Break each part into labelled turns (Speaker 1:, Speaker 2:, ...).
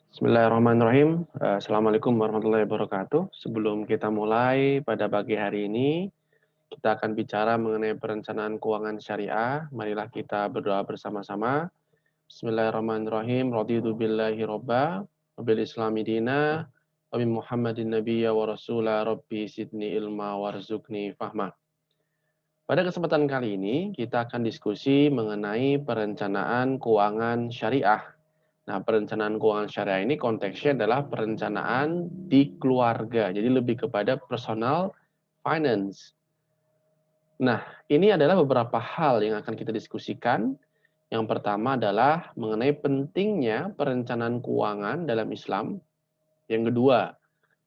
Speaker 1: Bismillahirrahmanirrahim. Assalamualaikum warahmatullahi wabarakatuh. Sebelum kita mulai pada pagi hari ini, kita akan bicara mengenai perencanaan keuangan syariah. Marilah kita berdoa bersama-sama. Bismillahirrahmanirrahim. Raditu billahi robba, wabil islami dina, wabi muhammadin nabiyya wa rasulah, rabbi sidni ilma warzuqni fahma. Pada kesempatan kali ini, kita akan diskusi mengenai perencanaan keuangan syariah. Nah, perencanaan keuangan syariah ini konteksnya adalah perencanaan di keluarga. Jadi lebih kepada personal finance. Nah, ini adalah beberapa hal yang akan kita diskusikan. Yang pertama adalah mengenai pentingnya perencanaan keuangan dalam Islam. Yang kedua,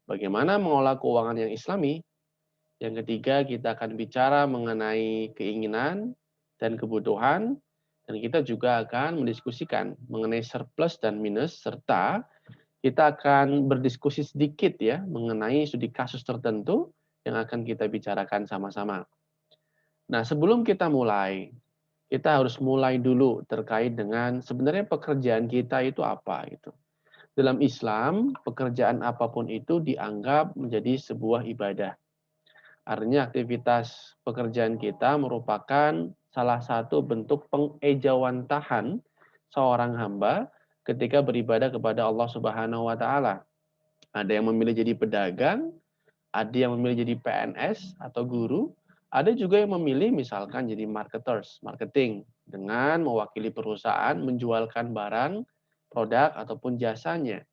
Speaker 1: bagaimana mengolah keuangan yang Islami. Yang ketiga, kita akan bicara mengenai keinginan dan kebutuhan. Dan kita juga akan mendiskusikan mengenai surplus dan minus, serta kita akan berdiskusi sedikit ya mengenai studi kasus tertentu yang akan kita bicarakan sama-sama. Nah, sebelum kita mulai, kita harus mulai dulu terkait dengan sebenarnya pekerjaan kita itu apa gitu. Dalam Islam, pekerjaan apapun itu dianggap menjadi sebuah ibadah. Artinya aktivitas pekerjaan kita merupakan salah satu bentuk pengejawantahan seorang hamba ketika beribadah kepada Allah Subhanahu wa taala. Ada yang memilih jadi pedagang, ada yang memilih jadi PNS atau guru, ada juga yang memilih misalkan jadi marketers, marketing dengan mewakili perusahaan menjualkan barang, produk ataupun jasanya.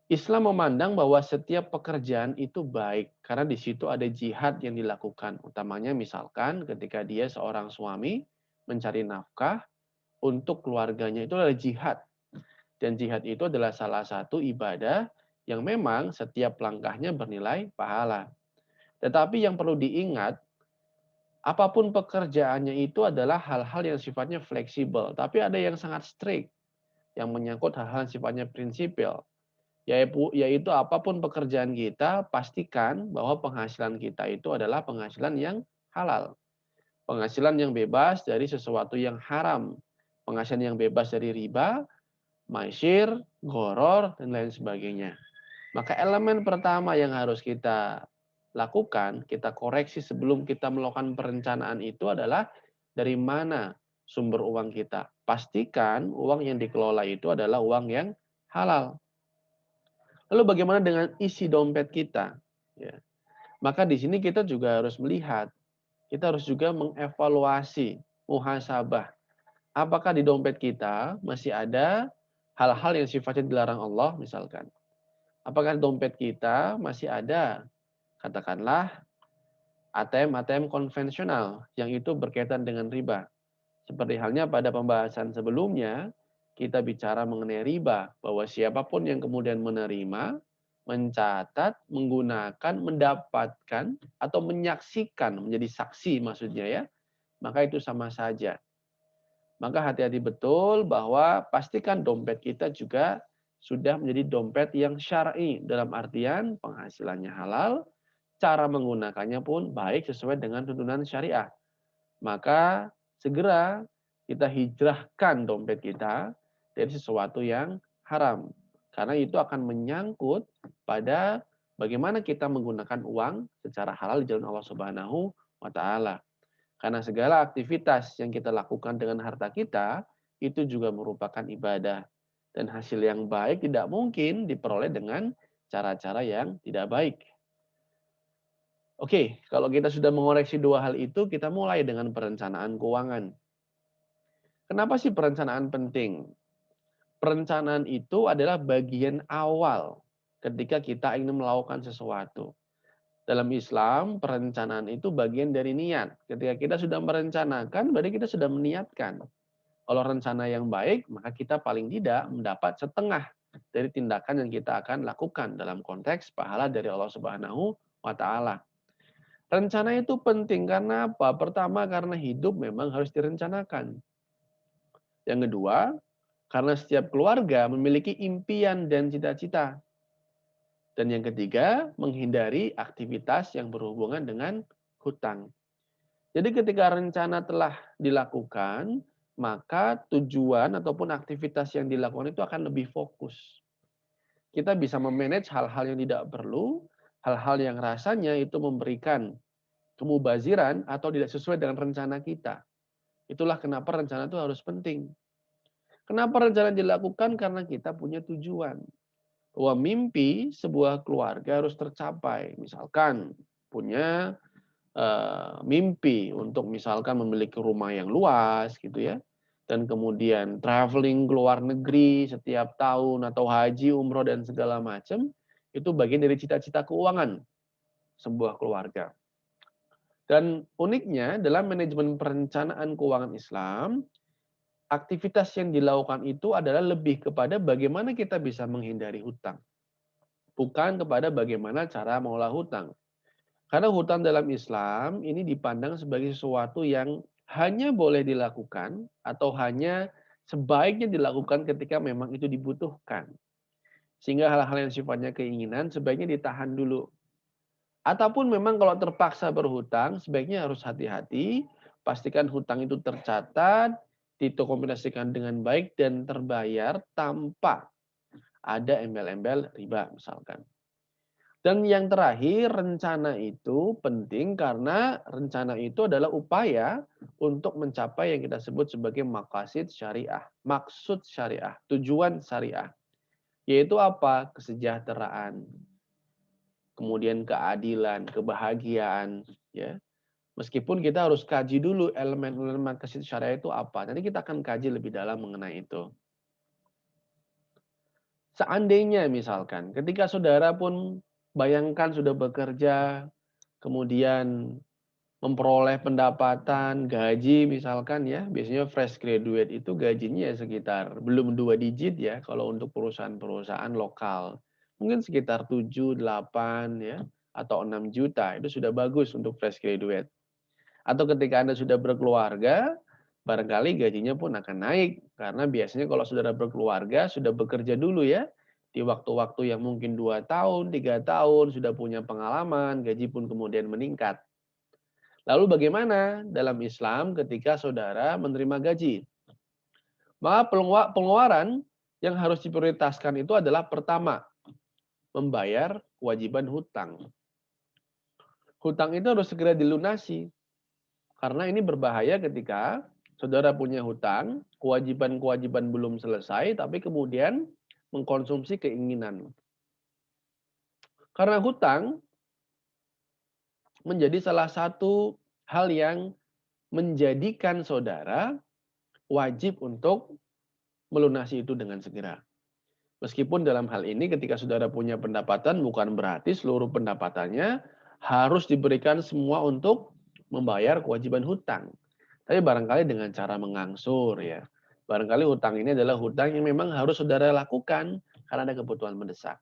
Speaker 1: Islam memandang bahwa setiap pekerjaan itu baik karena di situ ada jihad yang dilakukan. Utamanya misalkan ketika dia seorang suami mencari nafkah untuk keluarganya itu adalah jihad. Dan jihad itu adalah salah satu ibadah yang memang setiap langkahnya bernilai pahala. Tetapi yang perlu diingat, apapun pekerjaannya itu adalah hal-hal yang sifatnya fleksibel. Tapi ada yang sangat strict, yang menyangkut hal-hal yang sifatnya prinsipil. Yaitu apapun pekerjaan kita, pastikan bahwa penghasilan kita itu adalah penghasilan yang halal. Penghasilan yang bebas dari sesuatu yang haram. Penghasilan yang bebas dari riba, maisir, goror, dan lain sebagainya. Maka elemen pertama yang harus kita lakukan, kita koreksi sebelum kita melakukan perencanaan itu adalah dari mana sumber uang kita. Pastikan uang yang dikelola itu adalah uang yang halal. Lalu bagaimana dengan isi dompet kita? Ya. Maka di sini kita juga harus melihat, kita harus juga mengevaluasi, muhasabah. Apakah di dompet kita masih ada hal-hal yang sifatnya dilarang Allah misalkan? Apakah di dompet kita masih ada, katakanlah, ATM-ATM konvensional yang itu berkaitan dengan riba? Seperti halnya pada pembahasan sebelumnya, kita bicara mengenai riba, bahwa siapapun yang kemudian menerima, mencatat, menggunakan, mendapatkan, atau menyaksikan, menjadi saksi maksudnya ya, maka itu sama saja. Maka hati-hati betul bahwa pastikan dompet kita juga sudah menjadi dompet yang syar'i, dalam artian penghasilannya halal, cara menggunakannya pun baik sesuai dengan tuntunan syariah. Maka segera kita hijrahkan dompet kita dari sesuatu yang haram. Karena itu akan menyangkut pada bagaimana kita menggunakan uang secara halal di jalan Allah Subhanahu wa taala. Karena segala aktivitas yang kita lakukan dengan harta kita itu juga merupakan ibadah, dan hasil yang baik tidak mungkin diperoleh dengan cara-cara yang tidak baik. Oke, kalau kita sudah mengoreksi dua hal itu, kita mulai dengan perencanaan keuangan. Kenapa sih perencanaan penting? Perencanaan itu adalah bagian awal ketika kita ingin melakukan sesuatu. Dalam Islam, perencanaan itu bagian dari niat. Ketika kita sudah merencanakan, berarti kita sudah meniatkan. Kalau rencana yang baik, maka kita paling tidak mendapat setengah dari tindakan yang kita akan lakukan dalam konteks pahala dari Allah Subhanahu wa taala. Rencana itu penting karena apa? Pertama, karena hidup memang harus direncanakan. Yang kedua, karena setiap keluarga memiliki impian dan cita-cita. Dan yang ketiga, menghindari aktivitas yang berhubungan dengan hutang. Jadi ketika rencana telah dilakukan, maka tujuan ataupun aktivitas yang dilakukan itu akan lebih fokus. Kita bisa memanage hal-hal yang tidak perlu, hal-hal yang rasanya itu memberikan kemubaziran atau tidak sesuai dengan rencana kita. Itulah kenapa rencana itu harus penting. Kenapa rencana dilakukan? Karena kita punya tujuan. Bahwa mimpi sebuah keluarga harus tercapai. Misalkan punya mimpi untuk misalkan memiliki rumah yang luas gitu ya. Dan kemudian traveling ke luar negeri setiap tahun atau haji, umroh dan segala macam itu bagian dari cita-cita keuangan sebuah keluarga. Dan uniknya dalam manajemen perencanaan keuangan Islam, aktivitas yang dilakukan itu adalah lebih kepada bagaimana kita bisa menghindari hutang. Bukan kepada bagaimana cara mengolah hutang. Karena hutang dalam Islam ini dipandang sebagai sesuatu yang hanya boleh dilakukan atau hanya sebaiknya dilakukan ketika memang itu dibutuhkan. Sehingga hal-hal yang sifatnya keinginan sebaiknya ditahan dulu. Ataupun memang kalau terpaksa berhutang, sebaiknya harus hati-hati, pastikan hutang itu tercatat, dikomunikasikan dengan baik dan terbayar tanpa ada embel-embel riba misalkan. Dan yang terakhir, rencana itu penting karena rencana itu adalah upaya untuk mencapai yang kita sebut sebagai maqasid syariah, maksud syariah, tujuan syariah. Yaitu apa? Kesejahteraan, kemudian keadilan, kebahagiaan, ya. Meskipun kita harus kaji dulu elemen-elemen maqasid syariah itu apa. Nanti kita akan kaji lebih dalam mengenai itu. Seandainya misalkan ketika saudara pun bayangkan sudah bekerja, kemudian memperoleh pendapatan, gaji misalkan ya, biasanya fresh graduate itu gajinya ya sekitar belum 2 digit ya kalau untuk perusahaan-perusahaan lokal. Mungkin sekitar 7, 8 ya, atau 6 juta, itu sudah bagus untuk fresh graduate. Atau ketika Anda sudah berkeluarga, barangkali gajinya pun akan naik. Karena biasanya kalau saudara berkeluarga, sudah bekerja dulu ya, di waktu-waktu yang mungkin 2 tahun, 3 tahun, sudah punya pengalaman, gaji pun kemudian meningkat. Lalu bagaimana dalam Islam ketika saudara menerima gaji? Maka pengeluaran yang harus diprioritaskan itu adalah pertama, membayar kewajiban hutang. Hutang itu harus segera dilunasi. Karena ini berbahaya ketika saudara punya hutang, kewajiban-kewajiban belum selesai, tapi kemudian mengkonsumsi keinginan. Karena hutang menjadi salah satu hal yang menjadikan saudara wajib untuk melunasi itu dengan segera. Meskipun dalam hal ini ketika saudara punya pendapatan bukan berarti seluruh pendapatannya harus diberikan semua untuk membayar kewajiban hutang. Tapi barangkali dengan cara mengangsur ya. Barangkali hutang ini adalah hutang yang memang harus saudara lakukan karena ada kebutuhan mendesak.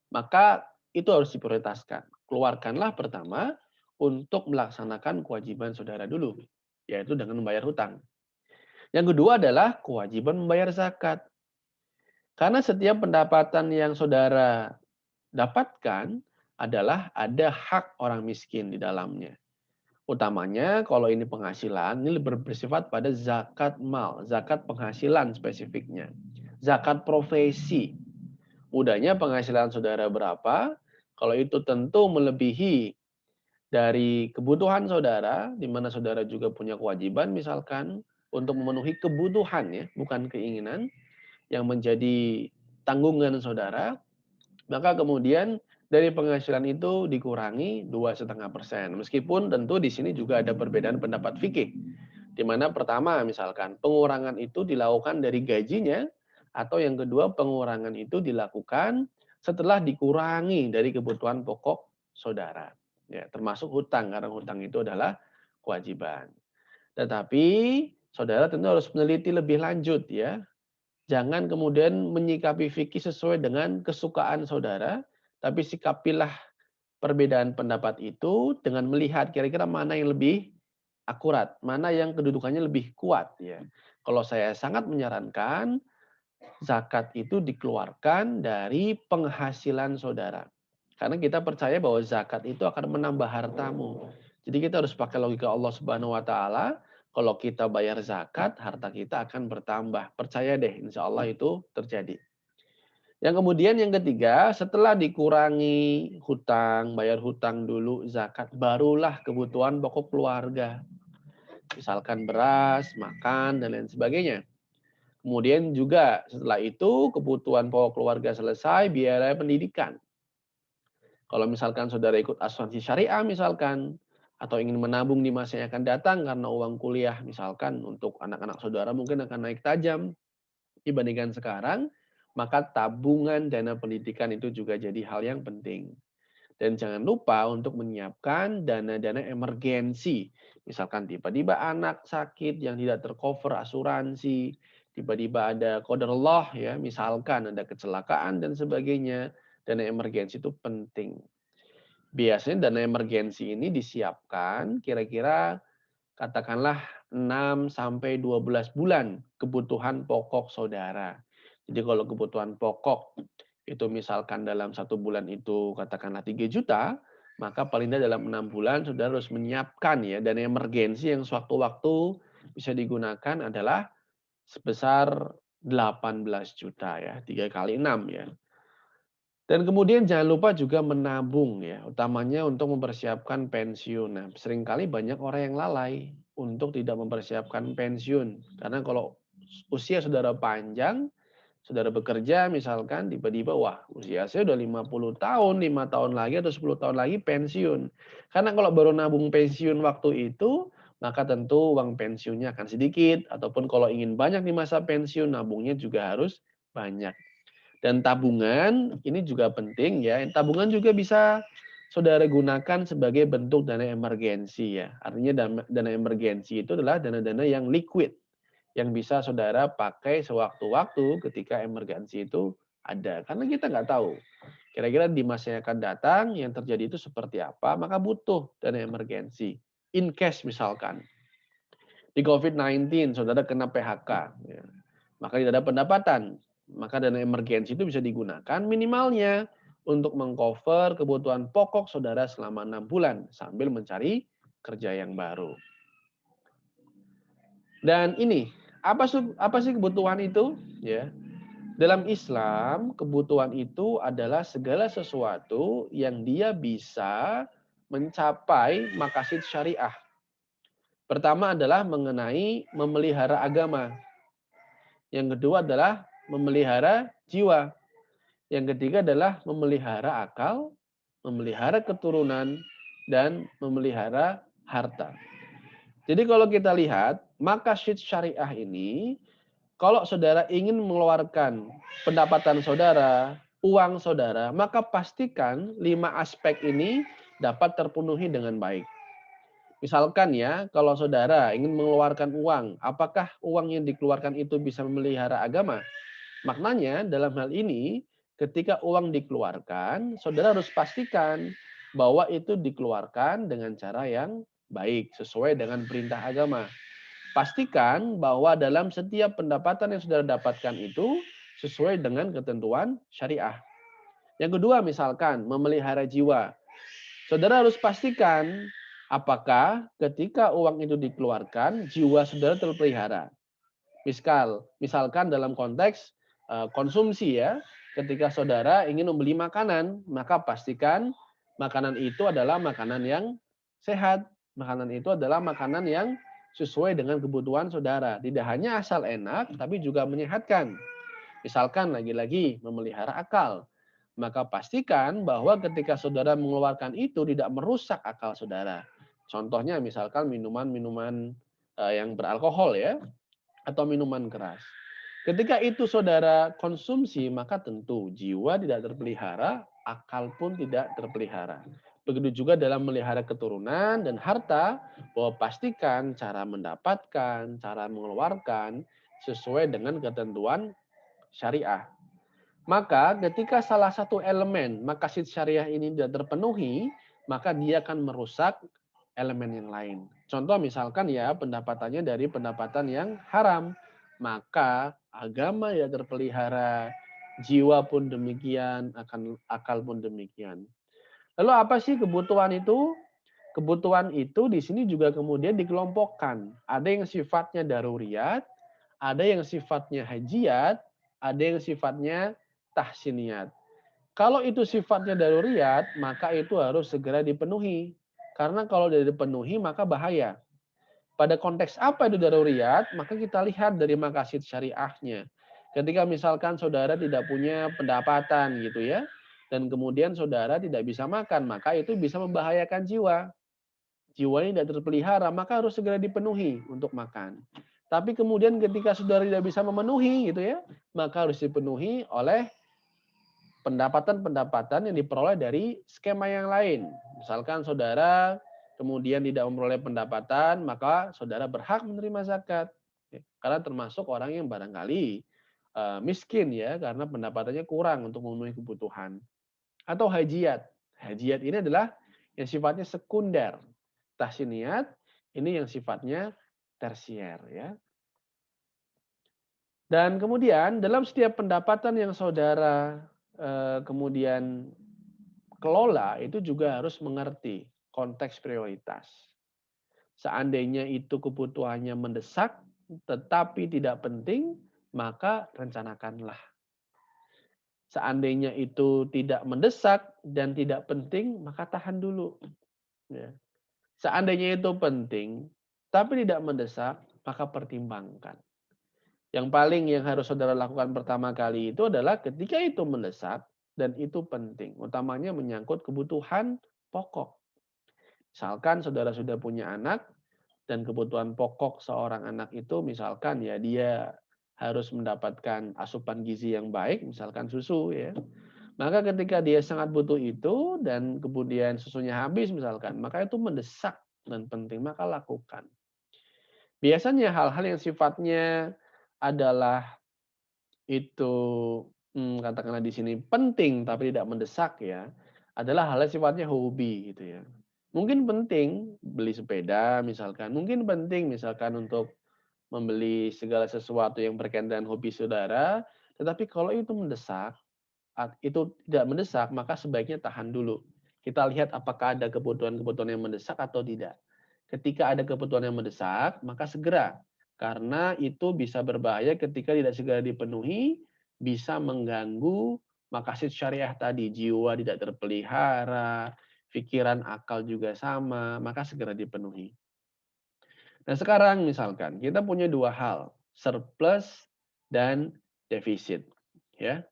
Speaker 1: Maka itu harus diprioritaskan. Keluarkanlah pertama untuk melaksanakan kewajiban saudara dulu, yaitu dengan membayar hutang. Yang kedua adalah kewajiban membayar zakat. Karena setiap pendapatan yang saudara dapatkan adalah ada hak orang miskin di dalamnya. Utamanya kalau ini penghasilan, ini bersifat pada zakat mal, zakat penghasilan spesifiknya. Zakat profesi. Mudahnya penghasilan saudara berapa, kalau itu tentu melebihi dari kebutuhan saudara, di mana saudara juga punya kewajiban misalkan untuk memenuhi kebutuhan ya, bukan keinginan, yang menjadi tanggungan saudara, maka kemudian dari penghasilan itu dikurangi 2,5%. Meskipun tentu di sini juga ada perbedaan pendapat fikih. Di mana pertama misalkan pengurangan itu dilakukan dari gajinya, atau yang kedua pengurangan itu dilakukan setelah dikurangi dari kebutuhan pokok saudara. Ya, termasuk hutang, karena hutang itu adalah kewajiban. Tetapi saudara tentu harus meneliti lebih lanjut ya. Jangan kemudian menyikapi fikih sesuai dengan kesukaan saudara, tapi sikapilah perbedaan pendapat itu dengan melihat kira-kira mana yang lebih akurat, mana yang kedudukannya lebih kuat ya. Kalau saya sangat menyarankan zakat itu dikeluarkan dari penghasilan saudara. Karena kita percaya bahwa zakat itu akan menambah hartamu. Jadi kita harus pakai logika Allah Subhanahu wa taala, Kalau kita bayar zakat, harta kita akan bertambah. Percaya deh, insya Allah itu terjadi. Yang kemudian yang ketiga, setelah dikurangi hutang, bayar hutang dulu, zakat, barulah kebutuhan pokok keluarga. Misalkan beras, makan, dan lain sebagainya. Kemudian juga setelah itu kebutuhan pokok keluarga selesai, biaya pendidikan. Kalau misalkan saudara ikut asuransi syariah misalkan, atau ingin menabung di masa yang akan datang karena uang kuliah misalkan untuk anak-anak saudara mungkin akan naik tajam dibandingkan sekarang, maka tabungan dana pendidikan itu juga jadi hal yang penting. Dan jangan lupa untuk menyiapkan dana-dana emergensi. Misalkan tiba-tiba anak sakit yang tidak tercover asuransi, tiba-tiba ada qadarullah ya, misalkan ada kecelakaan dan sebagainya, dana emergensi itu penting. Biasanya dana emergensi ini disiapkan kira-kira katakanlah 6 sampai 12 bulan kebutuhan pokok saudara. Jadi kalau kebutuhan pokok itu misalkan dalam 1 bulan itu katakanlah 3 juta, maka paling tidak dalam 6 bulan saudara harus menyiapkan ya dana emergensi yang sewaktu-waktu bisa digunakan adalah sebesar 18 juta ya, 3 kali 6 ya. Dan kemudian jangan lupa juga menabung ya, utamanya untuk mempersiapkan pensiun. Nah, seringkali banyak orang yang lalai untuk tidak mempersiapkan pensiun. Karena kalau usia saudara panjang, saudara bekerja misalkan tiba-tiba, wah usia saya udah 50 tahun, 5 tahun lagi atau 10 tahun lagi pensiun. Karena kalau baru nabung pensiun waktu itu, maka tentu uang pensiunnya akan sedikit. Ataupun kalau ingin banyak di masa pensiun, nabungnya juga harus banyak. Dan tabungan ini juga penting ya. Tabungan juga bisa saudara gunakan sebagai bentuk dana emergensi ya. Artinya dana emergensi itu adalah dana-dana yang liquid yang bisa saudara pakai sewaktu-waktu ketika emergensi itu ada. Karena kita nggak tahu kira-kira di masa yang akan datang yang terjadi itu seperti apa, maka butuh dana emergensi. In case misalkan di COVID-19 saudara kena PHK, ya, maka tidak ada pendapatan. Maka dana emergensi itu bisa digunakan minimalnya untuk mengcover kebutuhan pokok saudara selama 6 bulan sambil mencari kerja yang baru. Dan ini, apa sih kebutuhan itu? Ya, dalam Islam, kebutuhan itu adalah segala sesuatu yang dia bisa mencapai maqasid syariah. Pertama adalah mengenai memelihara agama. Yang kedua adalah memelihara jiwa. Yang ketiga adalah memelihara akal, memelihara keturunan, dan memelihara harta. Jadi kalau kita lihat, maqasid syariah ini, kalau saudara ingin mengeluarkan pendapatan saudara, uang saudara, maka pastikan 5 aspek ini dapat terpenuhi dengan baik. Misalkan ya, kalau saudara ingin mengeluarkan uang, apakah uang yang dikeluarkan itu bisa memelihara agama? Maknanya dalam hal ini, ketika uang dikeluarkan, saudara harus pastikan bahwa itu dikeluarkan dengan cara yang baik, sesuai dengan perintah agama. Pastikan bahwa dalam setiap pendapatan yang saudara dapatkan itu sesuai dengan ketentuan syariah. Yang kedua, misalkan memelihara jiwa. Saudara harus pastikan apakah ketika uang itu dikeluarkan, jiwa saudara terpelihara. Misalkan dalam konteks konsumsi ya, ketika saudara ingin membeli makanan, maka pastikan makanan itu adalah makanan yang sehat. Makanan itu adalah makanan yang sesuai dengan kebutuhan saudara. Tidak hanya asal enak, tapi juga menyehatkan. Misalkan lagi-lagi memelihara akal. Maka pastikan bahwa ketika saudara mengeluarkan itu tidak merusak akal saudara. Contohnya misalkan minuman-minuman yang beralkohol ya, atau minuman keras. Ketika itu saudara konsumsi, maka tentu jiwa tidak terpelihara, akal pun tidak terpelihara. Begitu juga dalam melihara keturunan dan harta, bahwa pastikan cara mendapatkan, cara mengeluarkan sesuai dengan ketentuan syariah. Maka ketika salah satu elemen maqasid syariah ini tidak terpenuhi, maka dia akan merusak elemen yang lain. Contoh misalkan ya pendapatannya dari pendapatan yang haram, maka agama ya terpelihara, jiwa pun demikian, akal pun demikian. Lalu apa sih kebutuhan itu? Kebutuhan itu di sini juga kemudian dikelompokkan. Ada yang sifatnya daruriyat, ada yang sifatnya hajiat, ada yang sifatnya tahsiniyat. Kalau itu sifatnya daruriyat, maka itu harus segera dipenuhi. Karena kalau tidak dipenuhi, maka bahaya. Pada konteks apa itu daruriyat, maka kita lihat dari maqasid syariahnya. Ketika misalkan saudara tidak punya pendapatan gitu ya, dan kemudian saudara tidak bisa makan, maka itu bisa membahayakan jiwa. Jiwanya tidak terpelihara, maka harus segera dipenuhi untuk makan. Tapi kemudian ketika saudara tidak bisa memenuhi gitu ya, maka harus dipenuhi oleh pendapatan-pendapatan yang diperoleh dari skema yang lain. Misalkan saudara kemudian tidak memperoleh pendapatan, maka saudara berhak menerima zakat. Karena termasuk orang yang barangkali miskin ya, karena pendapatannya kurang untuk memenuhi kebutuhan. Atau hajiat. Hajiat ini adalah yang sifatnya sekunder. Tahsiniyat ini yang sifatnya tersier ya. Dan kemudian dalam setiap pendapatan yang saudara kemudian kelola itu juga harus mengerti konteks prioritas. Seandainya itu kebutuhannya mendesak tetapi tidak penting, maka rencanakanlah. Seandainya itu tidak mendesak dan tidak penting, maka tahan dulu. Ya. Seandainya itu penting tapi tidak mendesak, maka pertimbangkan. Yang paling yang harus saudara lakukan pertama kali itu adalah ketika itu mendesak dan itu penting. Utamanya menyangkut kebutuhan pokok. Misalkan saudara sudah punya anak dan kebutuhan pokok seorang anak itu misalkan ya dia harus mendapatkan asupan gizi yang baik, misalkan susu ya. Maka ketika dia sangat butuh itu dan kemudian susunya habis misalkan, maka itu mendesak dan penting, maka lakukan. Biasanya hal-hal yang sifatnya adalah itu, katakanlah di sini penting tapi tidak mendesak ya, adalah hal yang sifatnya hobi gitu ya. Mungkin penting beli sepeda misalkan, mungkin penting misalkan untuk membeli segala sesuatu yang berkaitan dengan hobi saudara, tetapi kalau itu mendesak, itu tidak mendesak, maka sebaiknya tahan dulu. Kita lihat apakah ada kebutuhan-kebutuhan yang mendesak atau tidak. Ketika ada kebutuhan yang mendesak, maka segera. Karena itu bisa berbahaya ketika tidak segera dipenuhi, bisa mengganggu maqasid syariah tadi. Jiwa tidak terpelihara, pikiran akal juga sama, maka segera dipenuhi. Nah sekarang misalkan kita punya dua hal, surplus dan defisit. Ya,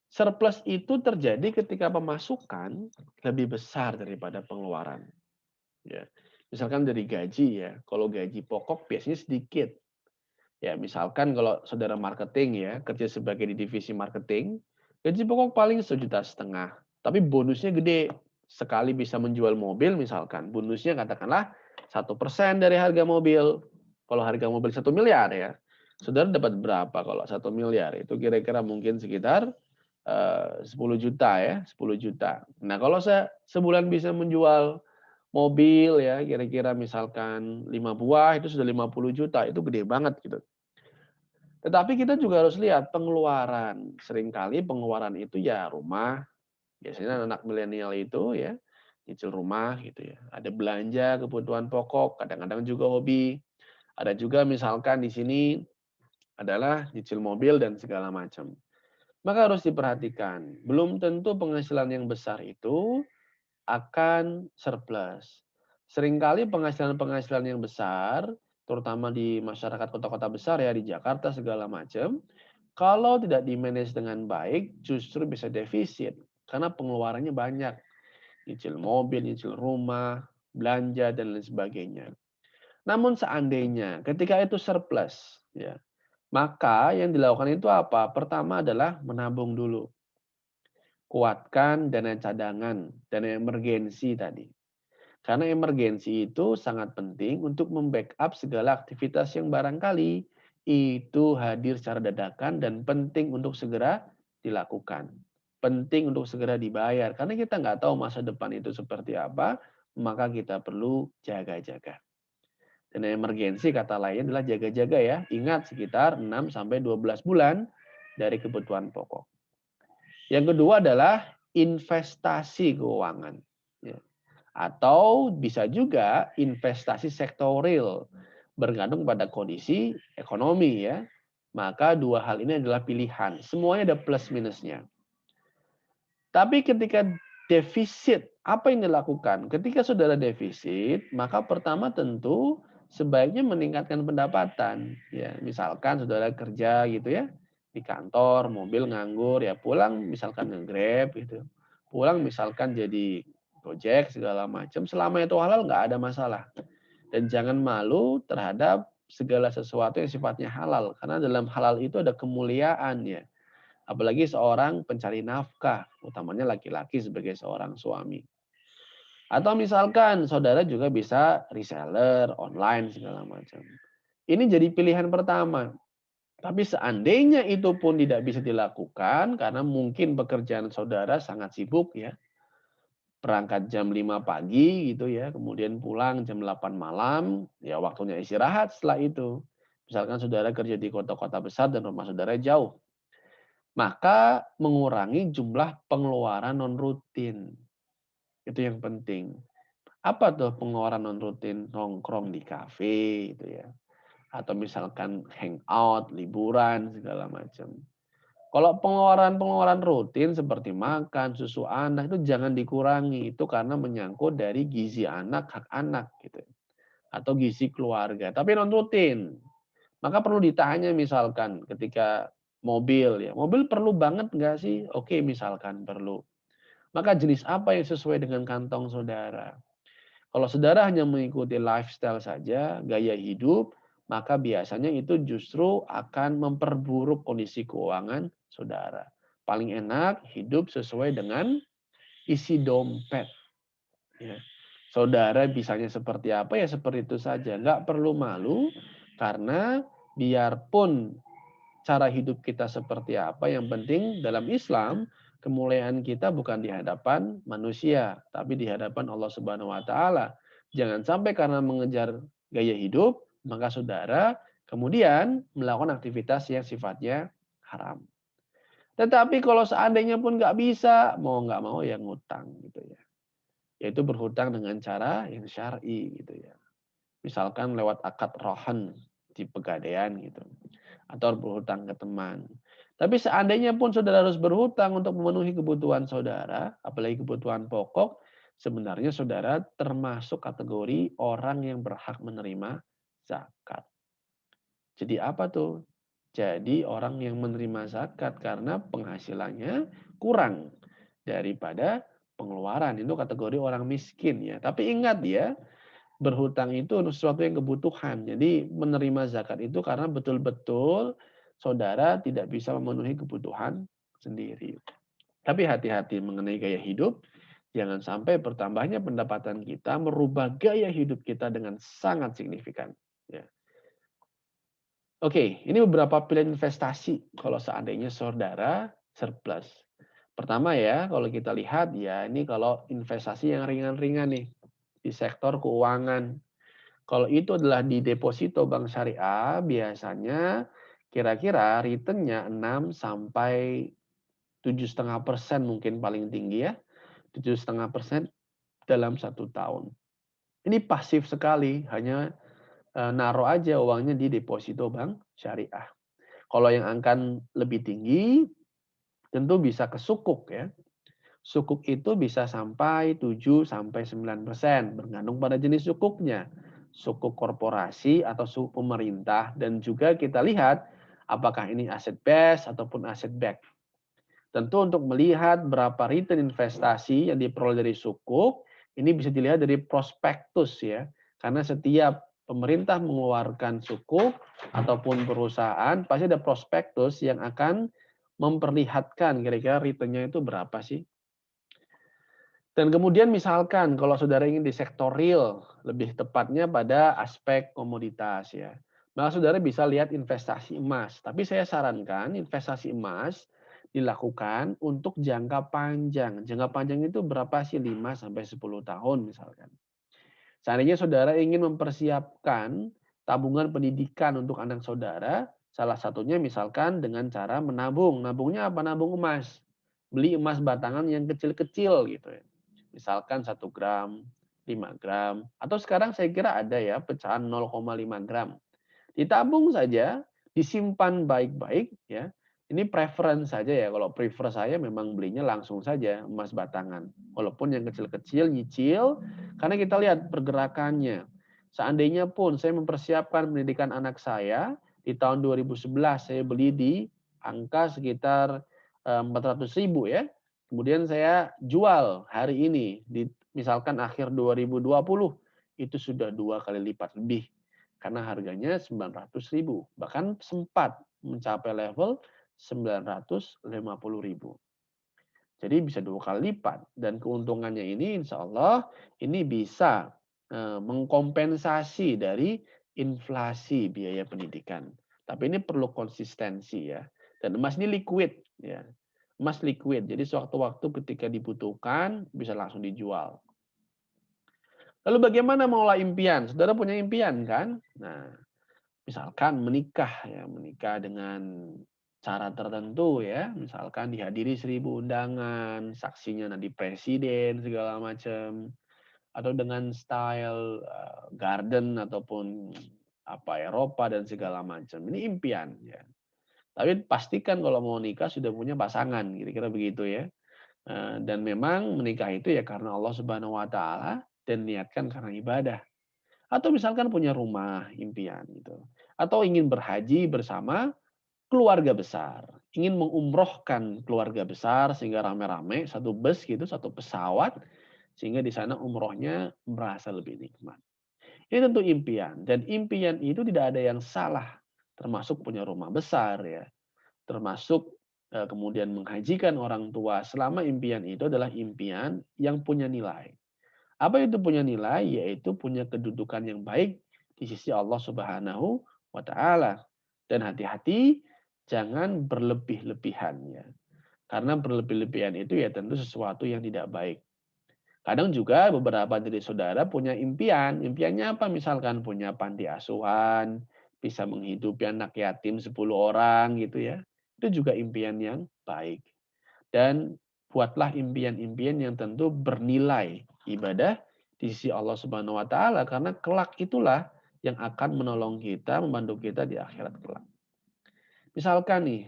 Speaker 1: surplus itu terjadi ketika pemasukan lebih besar daripada pengeluaran. Ya. Misalkan dari gaji ya, kalau gaji pokok biasanya sedikit. Ya, misalkan kalau saudara marketing ya, kerja sebagai di divisi marketing, gaji pokok paling 1,5 juta. Tapi bonusnya gede. Sekali bisa menjual mobil misalkan, bonusnya katakanlah 1% dari harga mobil. Kalau harga mobil 1 miliar ya, saudara dapat berapa kalau 1 miliar? Itu kira-kira mungkin sekitar 10 juta ya, 10 juta. Nah, kalau saya sebulan bisa menjual mobil ya, kira-kira misalkan 5 buah itu sudah 50 juta, itu gede banget gitu. Tetapi kita juga harus lihat pengeluaran. Seringkali pengeluaran itu ya rumah, biasanya anak milenial itu ya, nyicil rumah gitu ya. Ada belanja kebutuhan pokok, kadang-kadang juga hobi. Ada juga misalkan di sini adalah nyicil mobil dan segala macam. Maka harus diperhatikan, belum tentu penghasilan yang besar itu akan surplus. Seringkali penghasilan-penghasilan yang besar, terutama di masyarakat kota-kota besar ya, di Jakarta segala macam, kalau tidak di-manage dengan baik, justru bisa defisit. Karena pengeluarannya banyak. Nyicil mobil, nyicil rumah, belanja, dan lain sebagainya. Namun seandainya ketika itu surplus, ya, maka yang dilakukan itu apa? Pertama adalah menabung dulu. Kuatkan dana cadangan, dana emergensi tadi. Karena emergensi itu sangat penting untuk membackup segala aktivitas yang barangkali itu hadir secara dadakan dan penting untuk segera dilakukan. Penting untuk segera dibayar. Karena kita nggak tahu masa depan itu seperti apa, maka kita perlu jaga-jaga. Dana emergensi kata lain adalah jaga-jaga ya. Ingat sekitar 6-12 bulan dari kebutuhan pokok. Yang kedua adalah investasi keuangan. Ya. Atau bisa juga investasi sektorial, bergantung pada kondisi ekonomi ya. Maka dua hal ini adalah pilihan. Semuanya ada plus minusnya. Tapi ketika defisit, apa yang dilakukan? Ketika saudara defisit, maka pertama tentu sebaiknya meningkatkan pendapatan. Ya, misalkan saudara kerja gitu ya di kantor, mobil nganggur, ya pulang misalkan nge-Grab gitu. Pulang misalkan jadi Gojek segala macam, selama itu halal nggak ada masalah. Dan jangan malu terhadap segala sesuatu yang sifatnya halal, karena dalam halal itu ada kemuliaan ya. Apalagi seorang pencari nafkah, utamanya laki-laki sebagai seorang suami. Atau misalkan saudara juga bisa reseller, online, segala macam. Ini jadi pilihan pertama. Tapi seandainya itu pun tidak bisa dilakukan, karena mungkin pekerjaan saudara sangat sibuk ya. Berangkat jam 5 pagi gitu ya, kemudian pulang jam 8 malam, ya waktunya istirahat setelah itu. Misalkan saudara kerja di kota-kota besar dan rumah saudara jauh. Maka mengurangi jumlah pengeluaran non rutin. Itu yang penting. Apa tuh pengeluaran non rutin? Nongkrong di kafe gitu ya. Atau misalkan hangout, liburan segala macam. Kalau pengeluaran-pengeluaran rutin seperti makan, susu anak itu jangan dikurangi. Itu karena menyangkut dari gizi anak, hak anak gitu. Atau gizi keluarga. Tapi non rutin. Maka perlu ditanya misalkan ketika mobil ya, mobil perlu banget nggak sih? Oke, misalkan perlu. Maka jenis apa yang sesuai dengan kantong saudara? Kalau saudara hanya mengikuti lifestyle saja, gaya hidup, maka biasanya itu justru akan memperburuk kondisi keuangan saudara. Paling enak hidup sesuai dengan isi dompet. Ya. Saudara bisanya seperti apa ya seperti itu saja. Nggak perlu malu karena biarpun cara hidup kita seperti apa, yang penting dalam Islam kemuliaan kita bukan di hadapan manusia, tapi di hadapan Allah Subhanahu wa taala. Jangan sampai karena mengejar gaya hidup, maka saudara kemudian melakukan aktivitas yang sifatnya haram. Tetapi kalau seandainya pun nggak bisa, mau nggak mau ya ngutang gitu ya. Yaitu berhutang dengan cara yang syar'i gitu ya. Misalkan lewat akad rohan di pegadaian gitu. Atau berhutang ke teman. Tapi seandainya pun saudara harus berhutang untuk memenuhi kebutuhan saudara, apalagi kebutuhan pokok, sebenarnya saudara termasuk kategori orang yang berhak menerima zakat. Jadi apa tuh? Jadi orang yang menerima zakat karena penghasilannya kurang daripada pengeluaran. Itu kategori orang miskin ya. Tapi ingat ya, berhutang itu sesuatu yang kebutuhan. Jadi menerima zakat itu karena betul-betul saudara tidak bisa memenuhi kebutuhan sendiri. Tapi hati-hati mengenai gaya hidup. Jangan sampai bertambahnya pendapatan kita merubah gaya hidup kita dengan sangat signifikan. Ya. Oke, ini beberapa pilihan investasi kalau seandainya saudara surplus. Pertama ya, kalau kita lihat ya ini kalau investasi yang ringan-ringan nih di sektor keuangan. Kalau itu adalah di deposito bank syariah, biasanya kira-kira return-nya 6 sampai 7,5% mungkin paling tinggi ya. 7,5% dalam 1 tahun. Ini pasif sekali, hanya naruh aja uangnya di deposito bank syariah. Kalau yang akan lebih tinggi, tentu bisa ke sukuk ya. Sukuk itu bisa sampai 7 sampai 9%, bergantung pada jenis sukuknya. Sukuk korporasi atau sukuk pemerintah, dan juga kita lihat apakah ini aset base ataupun aset back. Tentu untuk melihat berapa return investasi yang diperoleh dari sukuk, ini bisa dilihat dari prospektus ya. Karena setiap pemerintah mengeluarkan sukuk ataupun perusahaan, pasti ada prospektus yang akan memperlihatkan kira-kira return-nya itu berapa sih. Dan kemudian misalkan kalau saudara ingin di sektor real, lebih tepatnya pada aspek komoditas ya. Maka saudara bisa lihat investasi emas. Tapi saya sarankan investasi emas dilakukan untuk jangka panjang. Jangka panjang itu berapa sih? 5 sampai 10 tahun misalkan. Seandainya saudara ingin mempersiapkan tabungan pendidikan untuk anak saudara, salah satunya misalkan dengan cara menabung. Nabungnya apa? Nabung emas. Beli emas batangan yang kecil-kecil gitu ya. Misalkan 1 gram, 5 gram. Atau sekarang saya kira ada ya pecahan 0,5 gram. Ditabung saja, disimpan baik-baik ya. Ini preference saja ya, kalau prefer saya memang belinya langsung saja emas batangan. Walaupun yang kecil-kecil nyicil, karena kita lihat pergerakannya. Seandainya pun saya mempersiapkan pendidikan anak saya, di tahun 2011 saya beli di angka sekitar 400.000 ya. Kemudian saya jual hari ini, di misalkan akhir 2020, itu sudah 2 kali lipat lebih karena harganya 900.000, bahkan sempat mencapai level 950.000. Jadi bisa 2 kali lipat dan keuntungannya ini insya Allah ini bisa mengkompensasi dari inflasi biaya pendidikan. Tapi ini perlu konsistensi ya. Dan emas ini liquid ya. Emas liquid. Jadi sewaktu-waktu ketika dibutuhkan bisa langsung dijual. Lalu bagaimana mengolah impian? Saudara punya impian kan? Nah, misalkan menikah ya, menikah dengan cara tertentu ya, misalkan dihadiri 1.000 undangan, saksinya nanti presiden segala macam, atau dengan style garden ataupun apa Eropa dan segala macam. Ini impian ya. Tapi pastikan kalau mau nikah sudah punya pasangan, kira-kira begitu ya. Dan memang menikah itu ya karena Allah Subhanahu Wa Taala dan niatkan karena ibadah. Atau misalkan punya rumah impian gitu. Atau ingin berhaji bersama keluarga besar. Ingin mengumrohkan keluarga besar sehingga rame-rame satu bus gitu, satu pesawat sehingga di sana umrohnya merasa lebih nikmat. Ini tentu impian dan impian itu tidak ada yang salah. Termasuk punya rumah besar ya. Termasuk kemudian menghajikan orang tua selama impian itu adalah impian yang punya nilai. Apa itu punya nilai? Yaitu punya kedudukan yang baik di sisi Allah Subhanahu wa taala. Dan hati-hati jangan berlebih-lebihan ya. Karena berlebih-lebihan itu ya tentu sesuatu yang tidak baik. Kadang juga beberapa dari saudara punya impian. Impiannya apa? Misalkan punya panti asuhan, bisa menghidupi anak yatim 10 orang gitu ya. Itu juga impian yang baik. Dan buatlah impian-impian yang tentu bernilai ibadah di sisi Allah Subhanahu wa taala karena kelak itulah yang akan menolong kita, membantu kita di akhirat kelak. Misalkan nih,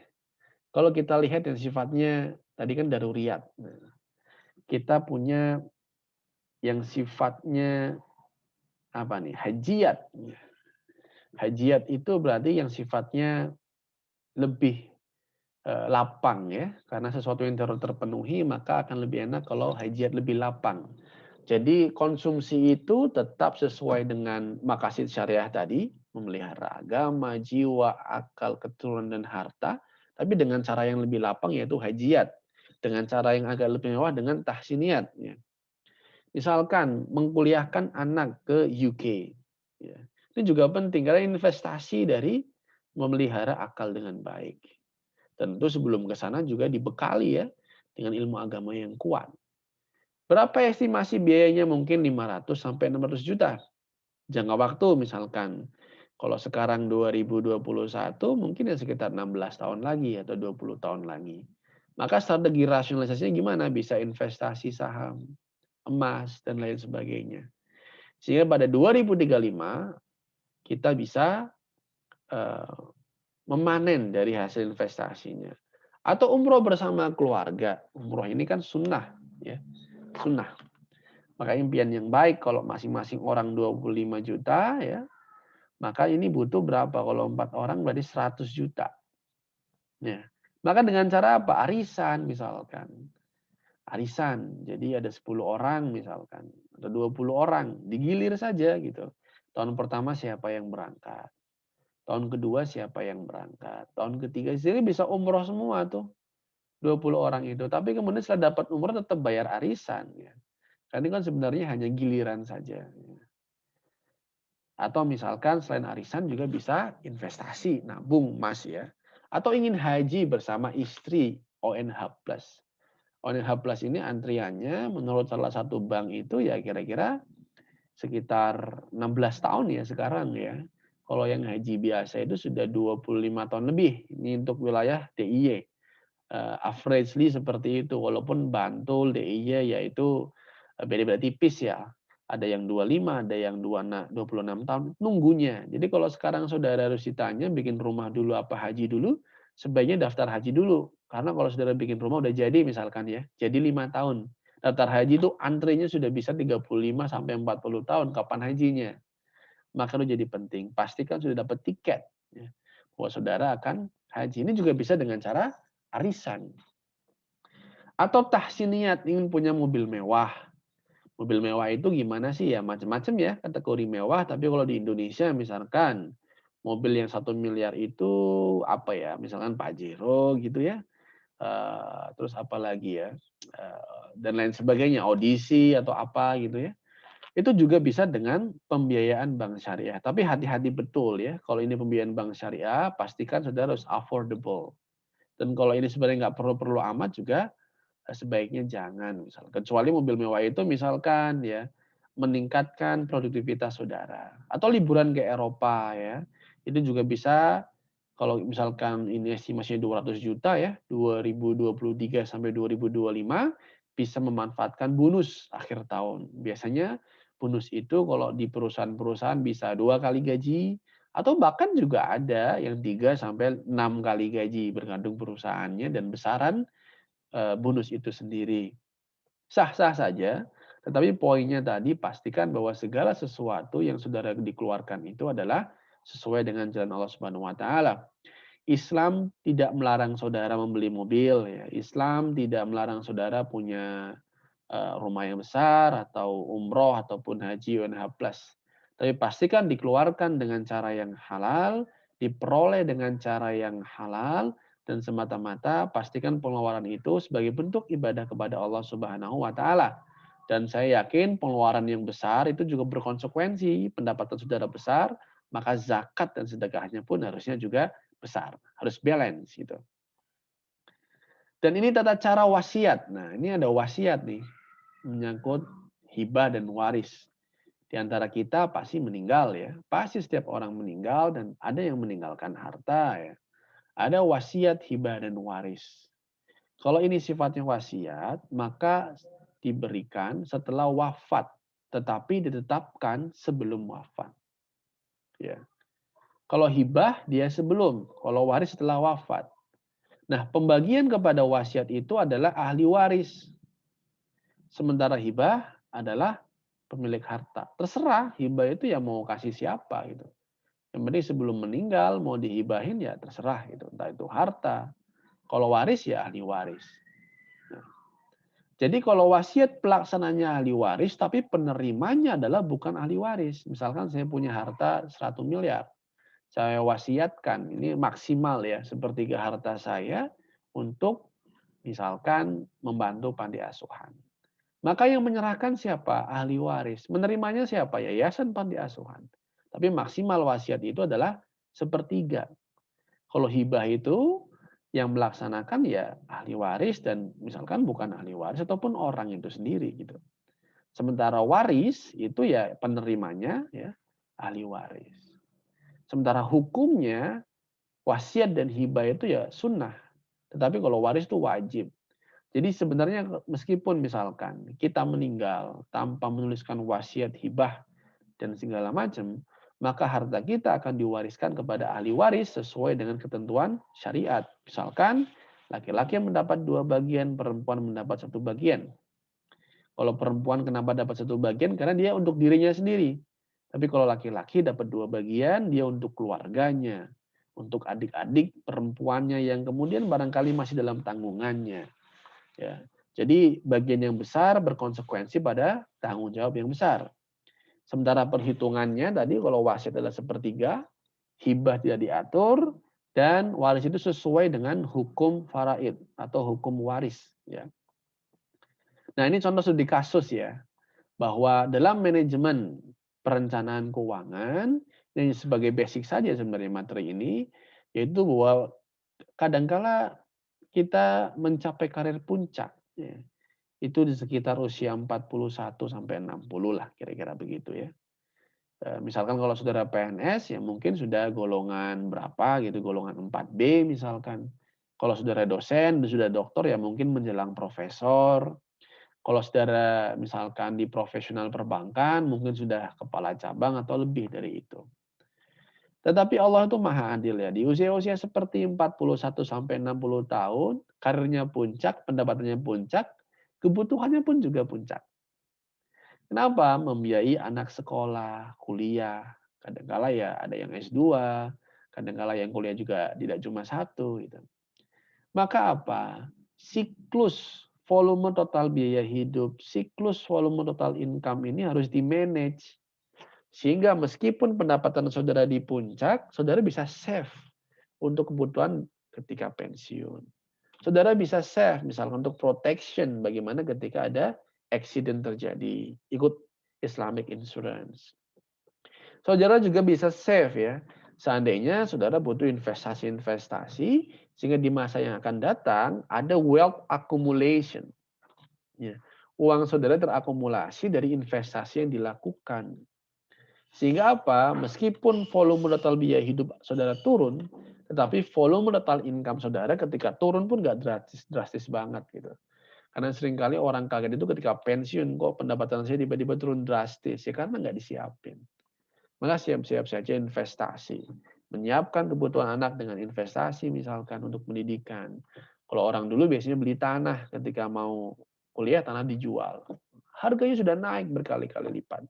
Speaker 1: kalau kita lihat yang sifatnya tadi kan daruriyat. Nah, kita punya yang sifatnya apa nih? Hajiat. Hajiat itu berarti yang sifatnya lebih lapang ya, karena sesuatu yang terpenuhi maka akan lebih enak kalau hajiat lebih lapang. Jadi konsumsi itu tetap sesuai dengan maqasid syariah tadi, memelihara agama, jiwa, akal, keturunan dan harta, tapi dengan cara yang lebih lapang yaitu hajiat. Dengan cara yang agak lebih mewah dengan tahsiniat. Ya. Misalkan mengkuliahkan anak ke UK. Ya. Ini juga penting karena investasi dari memelihara akal dengan baik. Tentu sebelum ke sana juga dibekali ya dengan ilmu agama yang kuat. Berapa estimasi biayanya? Mungkin 500 sampai 600 juta. Jangka waktu misalkan. Kalau sekarang 2021 mungkin ya sekitar 16 tahun lagi atau 20 tahun lagi. Maka strategi rasionalisasinya gimana? Bisa investasi saham, emas, dan lain sebagainya. Sehingga pada 2035 kita bisa memanen dari hasil investasinya. Atau umroh bersama keluarga. Umroh ini kan sunnah. Ya, sunnah. Maka impian yang baik kalau masing-masing orang 25 juta ya, maka ini butuh berapa? Kalau 4 orang berarti 100 juta. Ya. Maka dengan cara apa? Arisan misalkan. Arisan. Jadi ada 10 orang misalkan atau 20 orang, digilir saja gitu. Tahun pertama siapa yang berangkat? Tahun kedua siapa yang berangkat? Tahun ketiga jadi bisa umroh semua tuh. 20 orang itu. Tapi kemudian setelah dapat umroh tetap bayar arisan ya. Karena ini kan sebenarnya hanya giliran saja. Atau misalkan selain arisan juga bisa investasi, nabung emas ya. Atau ingin haji bersama istri, ONH+. ONH+ ini antriannya menurut salah satu bank itu ya kira-kira sekitar 16 tahun ya sekarang ya. Kalau yang haji biasa itu sudah 25 tahun lebih. Ini untuk wilayah DIY. Averagely seperti itu. Walaupun Bantul, DIY yaitu beda-beda tipis ya. ada yang 25, ada yang 26 tahun, nunggunya. Jadi kalau sekarang saudara harus ditanya bikin rumah dulu apa haji dulu, sebaiknya daftar haji dulu. Karena kalau saudara bikin rumah udah jadi misalkan ya, jadi 5 tahun. Daftar haji itu antrenya sudah bisa 35 sampai 40 tahun kapan hajinya. Maka itu jadi penting, pastikan sudah dapat tiket ya, bahwa saudara akan haji. Ini juga bisa dengan cara arisan. Atau tahsin niat ingin punya mobil mewah. Mobil mewah itu gimana sih ya, macam-macam ya kategori mewah, tapi kalau di Indonesia misalkan mobil yang 1 miliar itu apa ya, misalkan Pajero gitu ya, terus apa lagi ya, dan lain sebagainya, Odyssey atau apa gitu ya. Itu juga bisa dengan pembiayaan bank syariah, tapi hati-hati betul ya, kalau ini pembiayaan bank syariah pastikan saudara harus affordable. Dan kalau ini sebenarnya nggak perlu-perlu amat juga, sebaiknya jangan misal. Kecuali mobil mewah itu misalkan ya, meningkatkan produktivitas saudara. Atau liburan ke Eropa ya, itu juga bisa kalau misalkan ini estimasinya 200 juta ya, 2023 sampai 2025 bisa memanfaatkan bonus akhir tahun. Biasanya bonus itu kalau di perusahaan-perusahaan bisa 2 kali gaji, atau bahkan juga ada yang 3 sampai 6 kali gaji, bergantung perusahaannya dan besaran bonus itu sendiri. Sah-sah saja, tetapi poinnya tadi pastikan bahwa segala sesuatu yang saudara dikeluarkan itu adalah sesuai dengan jalan Allah Subhanahu wa taala. Islam tidak melarang saudara membeli mobil ya. Islam tidak melarang saudara punya rumah yang besar atau umroh ataupun haji UNH+. Tapi pastikan dikeluarkan dengan cara yang halal, diperoleh dengan cara yang halal, dan semata-mata pastikan pengeluaran itu sebagai bentuk ibadah kepada Allah Subhanahu wa taala. Dan saya yakin pengeluaran yang besar itu juga berkonsekuensi, pendapatan saudara besar, maka zakat dan sedekahnya pun harusnya juga besar, harus balance gitu. Dan ini tata cara wasiat. Nah, ini ada wasiat nih menyangkut hibah dan waris. Di antara kita pasti meninggal ya. Pasti setiap orang meninggal dan ada yang meninggalkan harta ya. Ada wasiat, hibah dan waris. Kalau ini sifatnya wasiat, maka diberikan setelah wafat, tetapi ditetapkan sebelum wafat. Ya. Kalau hibah dia sebelum, kalau waris setelah wafat. Nah, pembagian kepada wasiat itu adalah ahli waris. Sementara hibah adalah pemilik harta. Terserah hibah itu ya mau kasih siapa gitu. Yang penting sebelum meninggal mau dihibahin ya terserah gitu. Entah itu harta. Kalau waris ya ahli waris. Nah, jadi kalau wasiat pelaksananya ahli waris tapi penerimanya adalah bukan ahli waris. Misalkan saya punya harta 100 miliar. Saya wasiatkan, ini maksimal ya, sepertiga harta saya untuk misalkan membantu panti asuhan. Maka yang menyerahkan siapa? Ahli waris. Menerimanya siapa? Yayasan panti asuhan. Tapi maksimal wasiat itu adalah sepertiga. Kalau hibah itu yang melaksanakan ya ahli waris dan misalkan bukan ahli waris ataupun orang itu sendiri gitu. Sementara waris itu ya penerimanya ya ahli waris. Sementara hukumnya wasiat dan hibah itu ya sunnah. Tetapi kalau waris itu wajib. Jadi sebenarnya meskipun misalkan kita meninggal tanpa menuliskan wasiat, hibah, dan segala macam, maka harta kita akan diwariskan kepada ahli waris sesuai dengan ketentuan syariat. Misalkan laki-laki mendapat 2 bagian, perempuan mendapat 1 bagian. Kalau perempuan kenapa dapat 1 bagian? Karena dia untuk dirinya sendiri. Tapi kalau laki-laki dapat 2 bagian, dia untuk keluarganya, untuk adik-adik perempuannya yang kemudian barangkali masih dalam tanggungannya. Ya. Jadi bagian yang besar berkonsekuensi pada tanggung jawab yang besar. Sementara perhitungannya tadi kalau wasiat adalah sepertiga, hibah tidak diatur, dan waris itu sesuai dengan hukum faraid atau hukum waris. Ya. Nah ini contoh studi kasus ya, bahwa dalam manajemen perencanaan keuangan, yang sebagai basic saja sebenarnya materi ini, yaitu bahwa kadangkala kita mencapai karir puncak. Ya. Itu di sekitar usia 41 sampai 60 lah, kira-kira begitu ya. Misalkan kalau saudara PNS, ya mungkin sudah golongan berapa gitu, golongan 4B misalkan. Kalau saudara dosen, sudah doktor, ya mungkin menjelang profesor. Kalau saudara misalkan di profesional perbankan, mungkin sudah kepala cabang atau lebih dari itu. Tetapi Allah itu maha adil ya. Di usia-usia seperti 41 sampai 60 tahun, karirnya puncak, pendapatannya puncak, kebutuhannya pun juga puncak. Kenapa? Membiayai anak sekolah, kuliah. Kadangkala ya ada yang S2, kadangkala yang kuliah juga tidak cuma satu gitu. Maka apa? Siklus volume total biaya hidup, siklus volume total income ini harus di-manage. Sehingga meskipun pendapatan saudara di puncak, saudara bisa save untuk kebutuhan ketika pensiun. Saudara bisa save misalkan untuk protection bagaimana ketika ada accident terjadi, ikut Islamic insurance. Saudara juga bisa save ya. Seandainya saudara butuh investasi-investasi sehingga di masa yang akan datang ada wealth accumulation. Ya. Uang saudara terakumulasi dari investasi yang dilakukan. Sehingga apa? Meskipun volume total biaya hidup saudara turun, tetapi volume total income saudara ketika turun pun nggak drastis banget gitu. Karena seringkali orang kaget itu ketika pensiun, kok pendapatan saya tiba-tiba turun drastis, ya karena nggak disiapin. Maka siap-siap saja investasi. Menyiapkan kebutuhan anak dengan investasi misalkan untuk pendidikan. Kalau orang dulu biasanya beli tanah ketika mau kuliah, tanah dijual. Harganya sudah naik berkali-kali lipat.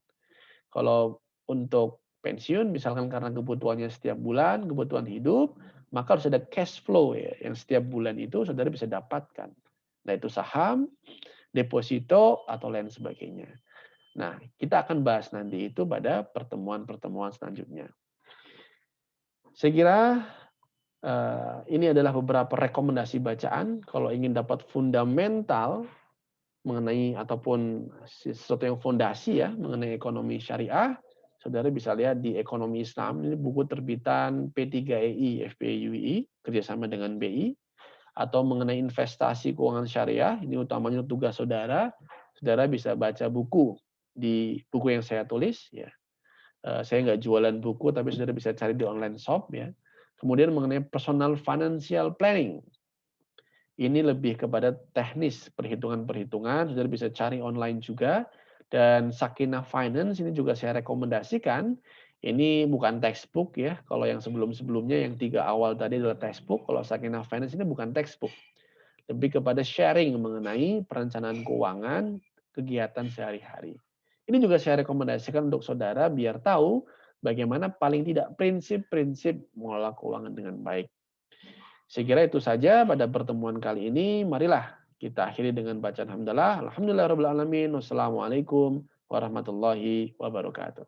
Speaker 1: Kalau untuk pensiun misalkan karena kebutuhannya setiap bulan, kebutuhan hidup, maka harus ada cash flow ya, yang setiap bulan itu saudara bisa dapatkan. Nah itu saham, deposito, atau lain sebagainya. Nah, kita akan bahas nanti itu pada pertemuan-pertemuan selanjutnya. Saya kira ini adalah beberapa rekomendasi bacaan. Kalau ingin dapat fundamental mengenai ataupun sesuatu yang fondasi ya mengenai ekonomi syariah, saudara bisa lihat di Ekonomi Islam, ini buku terbitan P3EI FPUI kerjasama dengan BI, atau mengenai investasi keuangan syariah, ini utamanya tugas saudara. Saudara bisa baca buku di buku yang saya tulis ya. Saya nggak jualan buku, tapi saudara bisa cari di online shop ya. Kemudian mengenai personal financial planning, ini lebih kepada teknis perhitungan-perhitungan, saudara bisa cari online juga. Dan Sakinah Finance ini juga saya rekomendasikan. Ini bukan textbook ya. Kalau yang sebelum-sebelumnya yang 3 awal tadi adalah textbook. Kalau Sakinah Finance ini bukan textbook. Lebih kepada sharing mengenai perencanaan keuangan, kegiatan sehari-hari. Ini juga saya rekomendasikan untuk saudara biar tahu bagaimana paling tidak prinsip-prinsip mengelola keuangan dengan baik. Saya kira itu saja pada pertemuan kali ini. Marilah kita akhiri dengan bacaan hamdalah. Alhamdulillahirabbil alamin. Wassalamualaikum warahmatullahi wabarakatuh.